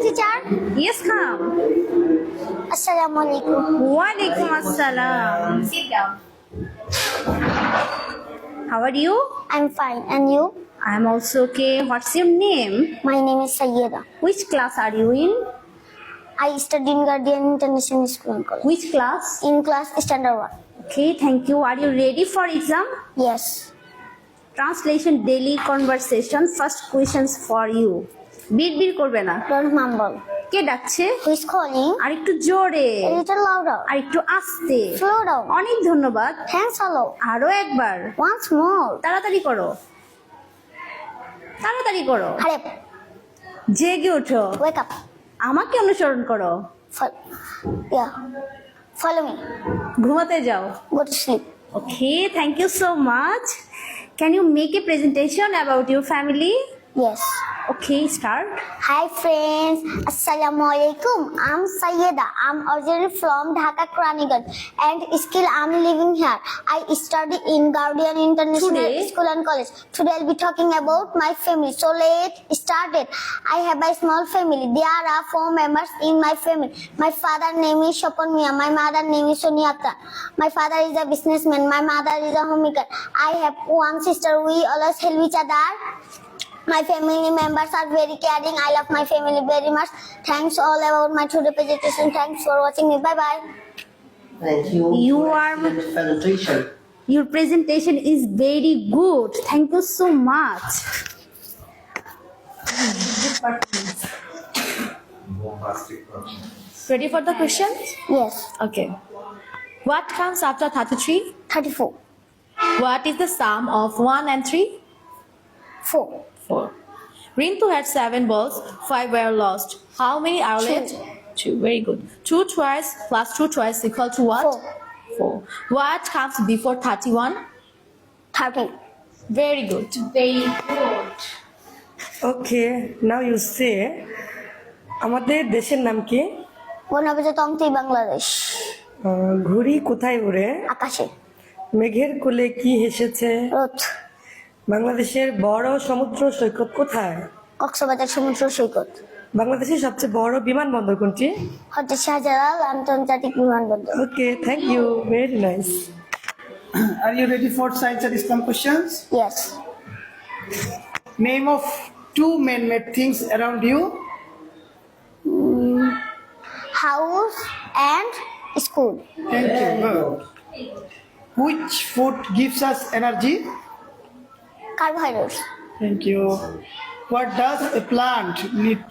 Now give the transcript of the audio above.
teacher. Yes, come. Assalamualaikum. Walaikum assalam. Sit down. How are you? I'm fine. And you? I'm also okay. What's your name? My name is Sayyeda. Which class are you in? I study in Guardian International School and College. Which class? In class standard 1. Okay, thank you. Are you ready for exam? Yes. Translation daily conversation. First questions for you. বিড় করবে না। Don't mumble. কে ডাকছে? Who is calling? আর একটু জোরে, A little louder. আর একটু আস্তে। Slow down. অনেক ধন্যবাদ। Thanks hello. আরো একবার। Once more. তাড়াতাড়ি করো, তাড়াতাড়ি করো। Hurry up. জেগে ওঠো, Wake up. আমাকে অনুসরণ করো। Yeah. Follow me. ঘুমাতে যাও। Go to sleep. Okay, thank you so much. Can you make a presentation about your family? Yes. Okay, start. Hi friends, Assalamualaikum. I'm Sayyeda. I'm originally from Dhaka, Kraniganj, and still I'm living here. I study in Guardian International Today? School and College. Today I'll be talking about my family. So let's start it. I have a small family. There are 4 members in my family. My father name is Shopon Mia. My mother name is Soniata. My father is a businessman. My mother is a homemaker. I have one sister. We always help each other. My family members are very caring. I love my family very much. Thanks all about my today presentation. Thanks for watching me. Bye bye. Thank you. You for are- excellent presentation. Your presentation is very good. Thank you so much. Ready for the questions? Yes. Okay. What comes after 33? 34. What is the sum of 1 and 3? 4. 4. Rintu had 7 balls, 5 were lost. How many are left? 2. Very good. 2 twice plus 2 twice equal to what? 4. 4. What comes before 31? 30. Very good. Very good. Okay, now you say আমাদের দেশের নাম কি? বনবিজতন্ত্রী বাংলাদেশ। ঘুড়ি কোথায় উড়ে? আকাশে। মেঘের কোলে কি হেসেছে? রোদ। বাংলাদেশের বড় সমুদ্র সৈকত কোথায়? কক্সবাজার সমুদ্র সৈকত। বাংলাদেশের সবচেয়ে বড় বিমানবন্দর কোনটি? হজরত শাহজালাল আন্তর্জাতিক বিমানবন্দর। Okay, thank you. Very nice. Are you ready for science and Islam questions? Yes. Name of 2 man-made things around you. House and school. Thank you. Good. Which food gives us energy? Carbohydrates. Thank you. What does a plant need